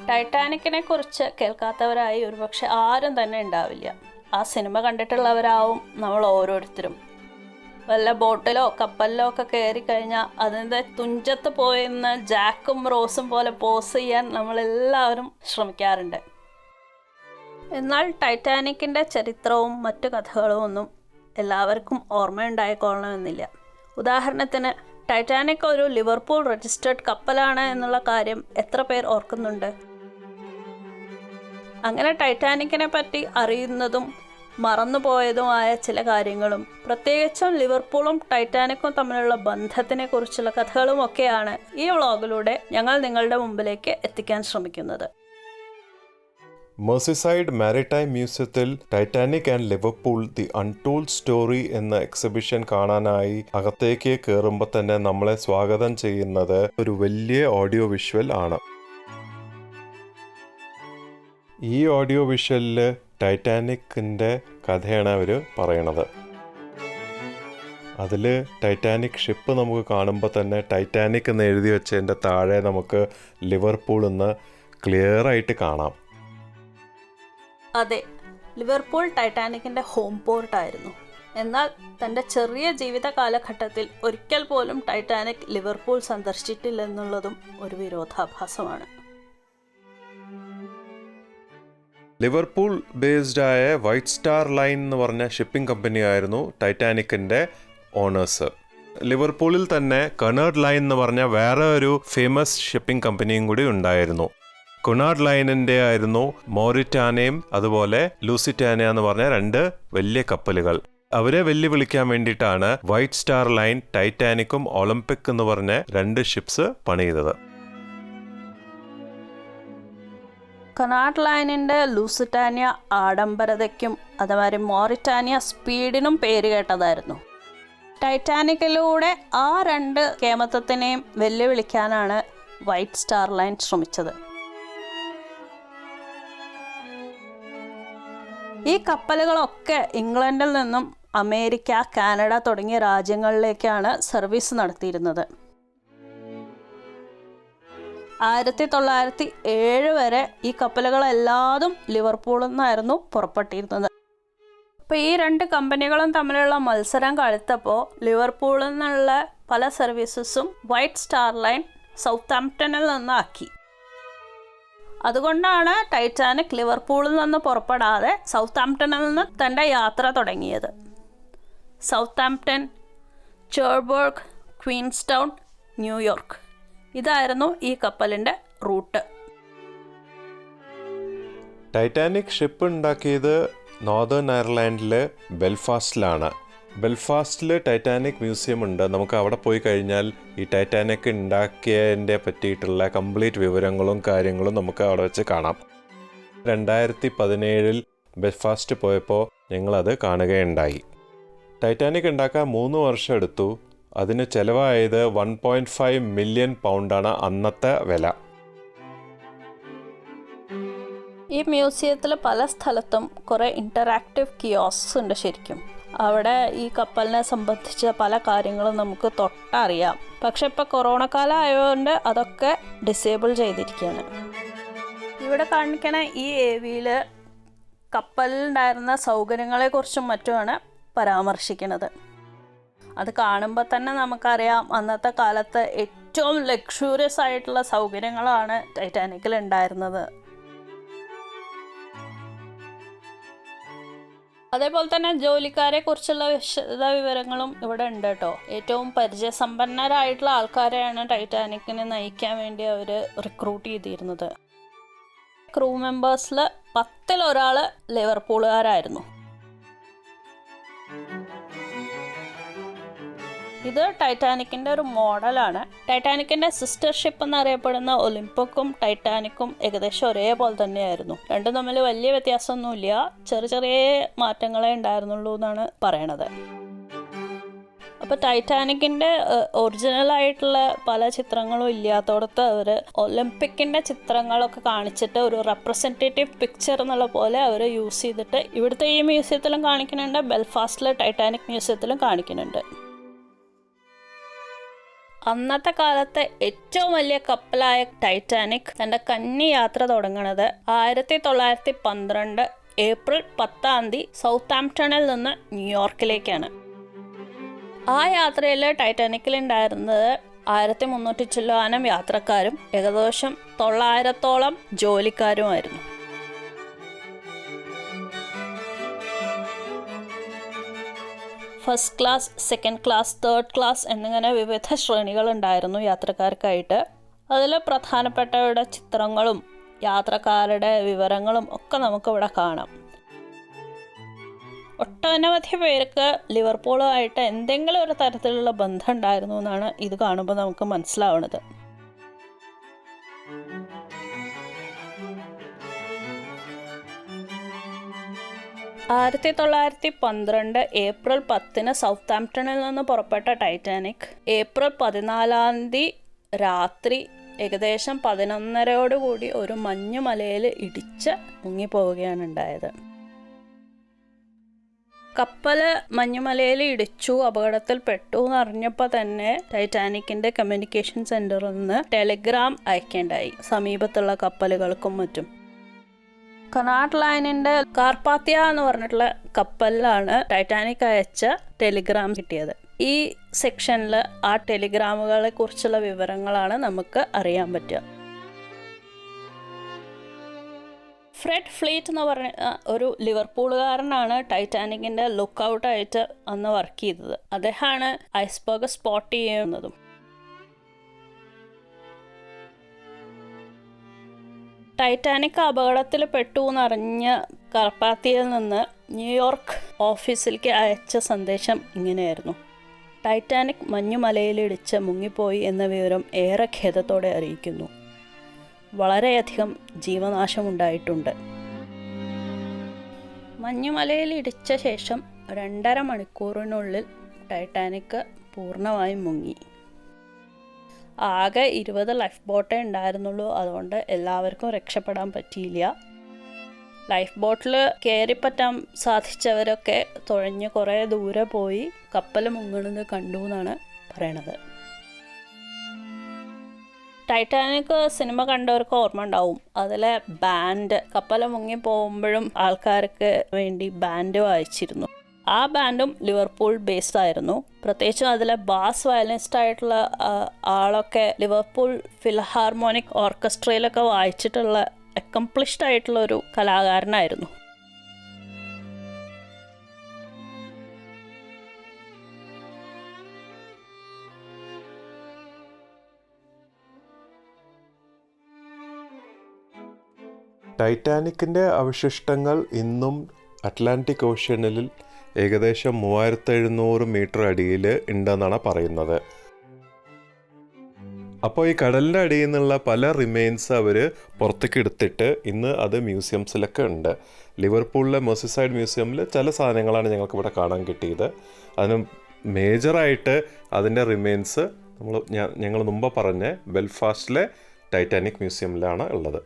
ടൈറ്റാനിക്കിനെ കുറിച്ച് കേൾക്കാത്തവരായി ഒരുപക്ഷെ ആരും തന്നെ ഉണ്ടാവില്ല. ആ സിനിമ കണ്ടിട്ടുള്ളവരാവും നമ്മൾ ഓരോരുത്തരും. വല്ല ബോട്ടിലോ കപ്പലിലോ ഒക്കെ കയറി കഴിഞ്ഞാൽ അതിൻ്റെ തുഞ്ചത്ത് പോയിരുന്ന ജാക്കും റോസും പോലെ പോസ് ചെയ്യാൻ നമ്മളെല്ലാവരും ശ്രമിക്കാറുണ്ട്. എന്നാൽ ടൈറ്റാനിക്കിൻ്റെ ചരിത്രവും മറ്റു കഥകളും ഒന്നും എല്ലാവർക്കും ഓർമ്മയുണ്ടായിക്കൊള്ളണമെന്നില്ല. ഉദാഹരണത്തിന് ടൈറ്റാനിക് ഒരു ലിവർപൂൾ രജിസ്റ്റേർഡ് കപ്പലാണ് എന്നുള്ള കാര്യം എത്ര പേർ ഓർക്കുന്നുണ്ട്? അങ്ങനെ ടൈറ്റാനിക്കിനെ പറ്റി അറിയുന്നതും മറന്നുപോയതുമായ ചില കാര്യങ്ങളും പ്രത്യേകിച്ചും ലിവർപൂളും ടൈറ്റാനിക്കും തമ്മിലുള്ള ബന്ധത്തിനെ കുറിച്ചുള്ള കഥകളും ഒക്കെയാണ് ഈ വ്ളോഗിലൂടെ ഞങ്ങൾ നിങ്ങളുടെ മുമ്പിലേക്ക് എത്തിക്കാൻ ശ്രമിക്കുന്നത്. Merseyside Maritime മ്യൂസിയത്തിൽ Titanic and Liverpool the untold story എന്ന എക്സിബിഷൻ കാണാനായി അകത്തേക്ക് കയറുമ്പോൾ തന്നെ നമ്മളെ സ്വാഗതം ചെയ്യുന്നത് ഒരു വലിയ ഓഡിയോ വിഷ്വൽ ആണ്. ഈ ഓഡിയോ വിഷ്വലിൽ ടൈറ്റാനിക്കിൻ്റെ കഥയാണ് അവർ പറയണത്. അതിൽ ടൈറ്റാനിക് ഷിപ്പ് നമുക്ക് കാണുമ്പോൾ തന്നെ ടൈറ്റാനിക് എന്ന് എഴുതി വെച്ചതിൻ്റെ താഴെ നമുക്ക് ലിവർപൂൾ എന്ന് ക്ലിയറായിട്ട് കാണാം. അതെ, ലിവർപൂൾ ടൈറ്റാനിക്കിൻ്റെ ഹോം പോർട്ടായിരുന്നു. എന്നാൽ തൻ്റെ ചെറിയ ജീവിത കാലഘട്ടത്തിൽ ഒരിക്കൽ പോലും ടൈറ്റാനിക് ലിവർപൂൾ സന്ദർശിച്ചിട്ടില്ലെന്നുള്ളതും ഒരു വിരോധാഭാസമാണ്. ലിവർപൂൾ ബേസ്ഡ് ആയ വൈറ്റ് സ്റ്റാർ ലൈൻ എന്ന് പറഞ്ഞ ഷിപ്പിംഗ് കമ്പനിയായിരുന്നു ടൈറ്റാനിക്കിൻ്റെ ഓണേഴ്സ്. ലിവർപൂളിൽ തന്നെ കണേർഡ് ലൈൻ എന്ന് പറഞ്ഞ വേറെ ഒരു ഫേമസ് ഷിപ്പിംഗ് കമ്പനിയും കൂടി ഉണ്ടായിരുന്നു. കുണാർഡ് ലൈനിൻ്റെ ആയിരുന്നു മോറിറ്റാനയും അതുപോലെ ലൂസിറ്റാനിയ എന്ന് പറഞ്ഞ രണ്ട് വലിയ കപ്പലുകൾ. അവരെ വെല്ലുവിളിക്കാൻ വേണ്ടിയിട്ടാണ് വൈറ്റ് സ്റ്റാർ ലൈൻ ടൈറ്റാനിക്കും ഒളിമ്പിക് എന്ന് പറഞ്ഞ രണ്ട് ഷിപ്സ് പണിതത്. കനാർഡ് ലൈനിൻ്റെ ലൂസിറ്റാനിയ ആഡംബരതയ്ക്കും അതുമാതിരി മോറിറ്റാനിയ സ്പീഡിനും പേര് കേട്ടതായിരുന്നു. ടൈറ്റാനിക്കിലൂടെ ആ രണ്ട് കേമത്വത്തിനെയും വെല്ലുവിളിക്കാനാണ് വൈറ്റ് സ്റ്റാർ ലൈൻ ശ്രമിച്ചത്. ഈ കപ്പലുകളൊക്കെ ഇംഗ്ലണ്ടിൽ നിന്നും അമേരിക്ക, കാനഡ തുടങ്ങിയ രാജ്യങ്ങളിലേക്കാണ് സർവീസ് നടത്തിയിരുന്നത്. 1907 വരെ ഈ കപ്പലുകളെല്ലാതും ലിവർപൂളിൽ നിന്നായിരുന്നു പുറപ്പെട്ടിരുന്നത്. അപ്പോൾ ഈ രണ്ട് കമ്പനികളും തമ്മിലുള്ള മത്സരം കടുത്തപ്പോൾ ലിവർപൂളിൽ നിന്നുള്ള പല സർവീസസും വൈറ്റ് സ്റ്റാർ ലൈൻ സൗത്താംപ്ടണിൽ നിന്നാക്കി. അതുകൊണ്ടാണ് ടൈറ്റാനിക് ലിവർപൂളിൽ നിന്ന് പുറപ്പെടാതെ സൗത്താംപ്ടണിൽ നിന്ന് തൻ്റെ യാത്ര തുടങ്ങിയത്. സൗത്താംപ്ടൺ, ചെർബർഗ്, ക്വീൻസ്റ്റൗൺ, ന്യൂയോർക്ക് ഇതായിരുന്നു ഈ കപ്പലിൻ്റെ റൂട്ട്. ടൈറ്റാനിക് ഷിപ്പ് ഉണ്ടാക്കിയത് നോർത്തേൺ അയർലൻഡിലെ ബെൽഫാസ്റ്റിലാണ്. ബെൽഫാസ്റ്റിൽ ടൈറ്റാനിക് മ്യൂസിയം ഉണ്ട്. നമുക്ക് അവിടെ പോയി കഴിഞ്ഞാൽ ഈ ടൈറ്റാനിക് ഉണ്ടാക്കിയതിൻ്റെ പറ്റിയിട്ടുള്ള കംപ്ലീറ്റ് വിവരങ്ങളും കാര്യങ്ങളും നമുക്ക് അവിടെ വെച്ച് കാണാം. 2017 ബെൽഫാസ്റ്റ് പോയപ്പോൾ ഞങ്ങളത് കാണുകയുണ്ടായി. ടൈറ്റാനിക് ഉണ്ടാക്കാൻ 3 വർഷം എടുത്തു. അതിന് ചിലവായത് 1.5 മില്യൺ പൗണ്ടാണ് അന്നത്തെ വില. ഈ മ്യൂസിയത്തിൽ പല സ്ഥലത്തും കുറേ ഇൻ്ററാക്റ്റീവ് കിയോസ്ക്സ് ഉണ്ട്. ശരിക്കും അവിടെ ഈ കപ്പലിനെ സംബന്ധിച്ച പല കാര്യങ്ങളും നമുക്ക് തൊട്ടറിയാം. പക്ഷെ ഇപ്പോൾ കൊറോണ കാലം ആയതുകൊണ്ട് അതൊക്കെ ഡിസേബിൾ ചെയ്തിരിക്കുകയാണ്. ഇവിടെ കാണിക്കണ ഈ AV-യിൽ കപ്പലിലുണ്ടായിരുന്ന സൗകര്യങ്ങളെക്കുറിച്ചും മറ്റുമാണ് പരാമർശിക്കുന്നത്. അത് കാണുമ്പോൾ തന്നെ നമുക്കറിയാം അന്നത്തെ കാലത്ത് ഏറ്റവും ലക്ഷൂറിയസ് ആയിട്ടുള്ള സൗകര്യങ്ങളാണ് ടൈറ്റാനിക്കിൽ ഉണ്ടായിരുന്നത്. അതേപോലെ തന്നെ ജോലിക്കാരെ കുറിച്ചുള്ള വിശദ വിവരങ്ങളും ഇവിടെ ഉണ്ട് കേട്ടോ. ഏറ്റവും പരിചയസമ്പന്നരായിട്ടുള്ള ആൾക്കാരെയാണ് ടൈറ്റാനിക്കിനെ നയിക്കാൻ വേണ്ടി അവർ റിക്രൂട്ട് ചെയ്തിരുന്നത്. ക്രൂ മെമ്പേഴ്സിൽ 10-ൽ ഒരാൾ ലിവർപൂളുകാരായിരുന്നു. ഇത് ടൈറ്റാനിക്കിൻ്റെ ഒരു മോഡലാണ്. ടൈറ്റാനിക്കിൻ്റെ സിസ്റ്റർ ഷിപ്പ് എന്നറിയപ്പെടുന്ന ഒളിമ്പിക്കും ടൈറ്റാനിക്കും ഏകദേശം ഒരേപോലെ തന്നെയായിരുന്നു. രണ്ടും തമ്മിൽ വലിയ വ്യത്യാസമൊന്നുമില്ല, ചെറിയ ചെറിയ മാറ്റങ്ങളെ ഉണ്ടായിരുന്നുള്ളൂ എന്നാണ് പറയണത്. അപ്പോൾ ടൈറ്റാനിക്കിൻ്റെ ഒറിജിനലായിട്ടുള്ള പല ചിത്രങ്ങളും ഇല്ലാത്തടത്ത് അവർ ഒളിമ്പിക്കിൻ്റെ ചിത്രങ്ങളൊക്കെ കാണിച്ചിട്ട് ഒരു റെപ്രസെൻറ്റേറ്റീവ് പിക്ചർ എന്നുള്ള പോലെ അവർ യൂസ് ചെയ്തിട്ട് ഇവിടുത്തെ ഈ മ്യൂസിയത്തിലും കാണിക്കുന്നുണ്ട്, ബെൽഫാസ്റ്റിലെ ടൈറ്റാനിക് മ്യൂസിയത്തിലും കാണിക്കുന്നുണ്ട്. അന്നത്തെ കാലത്തെ ഏറ്റവും വലിയ കപ്പലായ ടൈറ്റാനിക് തൻ്റെ കന്നി യാത്ര തുടങ്ങുന്നത് 1912 ഏപ്രിൽ 10 സൗത്താംപ്ടണിൽ നിന്ന് ന്യൂയോർക്കിലേക്കാണ്. ആ യാത്രയിൽ ടൈറ്റാനിക്കിലുണ്ടായിരുന്നത് 1300 ചില്ലാനം യാത്രക്കാരും ഏകദേശം 900ഓളം ജോലിക്കാരുമായിരുന്നു. First class, second class, third class എന്നിങ്ങനെ വിവിധ ശ്രേണികളുണ്ടായിരുന്നു യാത്രക്കാർക്കായിട്ട്. അതിൽ പ്രധാനപ്പെട്ടവരുടെ ചിത്രങ്ങളും യാത്രക്കാരുടെ വിവരങ്ങളും ഒക്കെ നമുക്കിവിടെ കാണാം. ഒട്ടനവധി പേർക്ക് ലിവർപൂളുമായിട്ട് എന്തെങ്കിലും ഒരു തരത്തിലുള്ള ബന്ധം ഉണ്ടായിരുന്നു എന്നാണ് ഇത് കാണുമ്പോൾ നമുക്ക് മനസ്സിലാവുന്നത്. ആയിരത്തി 1912 ഏപ്രിൽ 10 സൗത്താംപ്ടണിൽ നിന്ന് പുറപ്പെട്ട ടൈറ്റാനിക് ഏപ്രിൽ 14 രാത്രി ഏകദേശം 11:30 ഒരു മഞ്ഞുമലയിൽ ഇടിച്ച് മുങ്ങിപ്പോവുകയാണ് ഉണ്ടായത്. കപ്പല് മഞ്ഞുമലയിൽ ഇടിച്ചു, അപകടത്തിൽപ്പെട്ടു എന്നറിഞ്ഞപ്പോൾ തന്നെ ടൈറ്റാനിക്കിന്റെ കമ്മ്യൂണിക്കേഷൻ സെന്ററിൽ നിന്ന് ടെലിഗ്രാം അയക്കേണ്ടായി സമീപത്തുള്ള കപ്പലുകൾക്കും മറ്റും. കനാഡ് ലൈനിന്റെ കാർപാത്യ എന്ന് പറഞ്ഞിട്ടുള്ള കപ്പലിലാണ് ടൈറ്റാനിക് അയച്ച ടെലിഗ്രാം കിട്ടിയത്. ഈ സെക്ഷനിൽ ആ ടെലിഗ്രാമുകളെ കുറിച്ചുള്ള വിവരങ്ങളാണ് നമുക്ക് അറിയാൻ പറ്റുക. ഫ്രെഡ് ഫ്ലീറ്റ് എന്ന് പറഞ്ഞ ഒരു ലിവർപൂളുകാരനാണ് ടൈറ്റാനിക്കിന്റെ ലുക്ക് ഔട്ടായിട്ട് അന്ന് വർക്ക് ചെയ്തത്. അദ്ദേഹമാണ് ഐസ്ബർഗ് സ്പോട്ട് ചെയ്യുന്നതും. ടൈറ്റാനിക് അപകടത്തിൽ പെട്ടു എന്നറിഞ്ഞ കാർപാത്തിയിൽ നിന്ന് ന്യൂയോർക്ക് ഓഫീസിലേക്ക് അയച്ച സന്ദേശം ഇങ്ങനെയായിരുന്നു: ടൈറ്റാനിക് മഞ്ഞുമലയിലിടിച്ച് മുങ്ങിപ്പോയി എന്ന വിവരം ഏറെ ഖേദത്തോടെ അറിയിക്കുന്നു. വളരെയധികം ജീവനാശമുണ്ടായിട്ടുണ്ട്. മഞ്ഞുമലയിൽ ഇടിച്ച ശേഷം 2.5 മണിക്കൂറിനുള്ളിൽ ടൈറ്റാനിക് പൂർണ്ണമായും മുങ്ങി. ആകെ 20 ലൈഫ് ബോട്ടേ ഉണ്ടായിരുന്നുള്ളൂ. അതുകൊണ്ട് എല്ലാവർക്കും രക്ഷപ്പെടാൻ പറ്റിയില്ല. ലൈഫ് ബോട്ടിൽ കയറിപ്പറ്റാൻ സാധിച്ചവരൊക്കെ തുഴഞ്ഞ് കുറേ ദൂരെ പോയി കപ്പൽ മുങ്ങുന്നത് കണ്ടു എന്നാണ് പറയണത്. ടൈറ്റാനിക് സിനിമ കണ്ടവർക്ക് ഓർമ്മ ഉണ്ടാവും. അതിലെ ബാൻഡ്, കപ്പൽ മുങ്ങി പോകുമ്പോഴും ആൾക്കാർക്ക് വേണ്ടി ബാൻഡ് വായിച്ചിരുന്നു. ആ ബാൻഡും ലിവർപൂൾ ബേസ്ഡ് ആയിരുന്നു. പ്രത്യേകിച്ചും അതിലെ ബാസ് വയലിനിസ്റ്റ് ആയിട്ടുള്ള ആളൊക്കെ ലിവർപൂൾ ഫിൽഹാർമോണിക് ഓർക്കസ്ട്രയിലൊക്കെ വായിച്ചിട്ടുള്ള അക്കംപ്ലിഷ്ഡ് ആയിട്ടുള്ള ഒരു കലാകാരനായിരുന്നു. ടൈറ്റാനിക്കിൻ്റെ അവശിഷ്ടങ്ങൾ ഇന്നും അറ്റ്ലാന്റിക് ഓഷ്യനിൽ ഏകദേശം 3700 മീറ്റർ അടിയിൽ ഉണ്ടെന്നാണ് പറയുന്നത്. അപ്പോൾ ഈ കടലിൻ്റെ അടിയിൽ നിന്നുള്ള പല റിമെയിൻസ് അവർ പുറത്തേക്ക് എടുത്തിട്ട് ഇന്ന് അത് മ്യൂസിയംസിലൊക്കെ ഉണ്ട്. ലിവർപൂളിലെ മെർസിസൈഡ് മ്യൂസിയമിൽ ചില സാധനങ്ങളാണ് ഞങ്ങൾക്ക് ഇവിടെ കാണാൻ കിട്ടിയത്. അതിന് മേജറായിട്ട് അതിൻ്റെ റിമെയിൻസ് ഞങ്ങൾ മുമ്പ് പറഞ്ഞ ബെൽഫാസ്റ്റിലെ ടൈറ്റാനിക് മ്യൂസിയമിലാണ് ഉള്ളത്.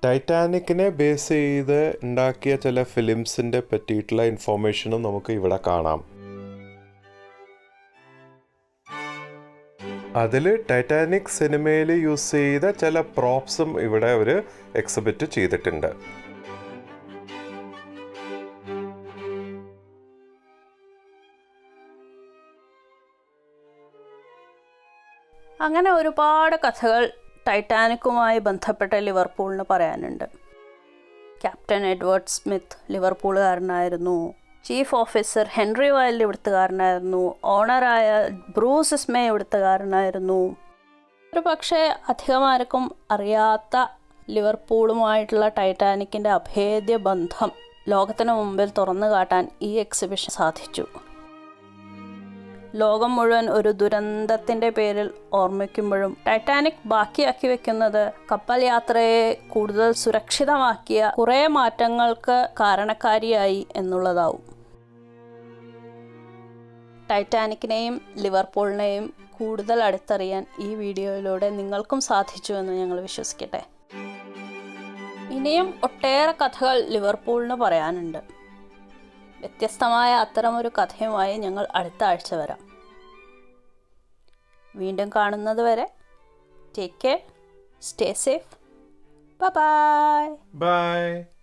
ടൈറ്റാനിക്കിനെ ബേസ് ചെയ്ത് ഉണ്ടാക്കിയ ചില ഫിലിംസിൻ്റെ പറ്റിയിട്ടുള്ള ഇൻഫോർമേഷനും നമുക്ക് ഇവിടെ കാണാം. അതിൽ ടൈറ്റാനിക് സിനിമയിൽ യൂസ് ചെയ്ത ചില പ്രോപ്സും ഇവിടെ അവർ എക്സിബിറ്റ് ചെയ്തിട്ടുണ്ട്. അങ്ങനെ ഒരുപാട് കഥകൾ ടൈറ്റാനിക്കുമായി ബന്ധപ്പെട്ട ലിവർപൂളിന് പറയാനുണ്ട്. ക്യാപ്റ്റൻ എഡ്വേർഡ് സ്മിത്ത് ലിവർപൂളുകാരനായിരുന്നു. ചീഫ് ഓഫീസർ ഹെൻറി വൈൽഡ് ഇവിടുത്തുകാരനായിരുന്നു. ഓണറായ ബ്രൂസ് ഇസ്മേ ഇവിടുത്തുകാരനായിരുന്നു. ഒരു പക്ഷേ അധികമാർക്കും അറിയാത്ത ലിവർപൂളുമായിട്ടുള്ള ടൈറ്റാനിക്കിൻ്റെ അഭേദ്യ ബന്ധം ലോകത്തിന് മുമ്പിൽ തുറന്നു കാട്ടാൻ ഈ എക്സിബിഷൻ സാധിച്ചു. ലോകം മുഴുവൻ ഒരു ദുരന്തത്തിൻ്റെ പേരിൽ ഓർമ്മിക്കുമ്പോഴും ടൈറ്റാനിക് ബാക്കിയാക്കി വെക്കുന്നത് കപ്പൽ യാത്രയെ കൂടുതൽ സുരക്ഷിതമാക്കിയ കുറേ മാറ്റങ്ങൾക്ക് കാരണക്കാരിയായി എന്നുള്ളതാവും. ടൈറ്റാനിക്കിനെയും ലിവർപൂളിനെയും കൂടുതൽ അടുത്തറിയാൻ ഈ വീഡിയോയിലൂടെ നിങ്ങൾക്കും സാധിച്ചുവെന്ന് ഞങ്ങൾ വിശ്വസിക്കട്ടെ. ഇനിയും ഒട്ടേറെ കഥകൾ ലിവർപൂളിന് പറയാനുണ്ട്. വ്യത്യസ്തമായ അത്തരമൊരു കഥയുമായി ഞങ്ങൾ അടുത്ത ആഴ്ച വരാം. വീണ്ടും കാണുന്നത് വരെ take care, stay safe, bye. By.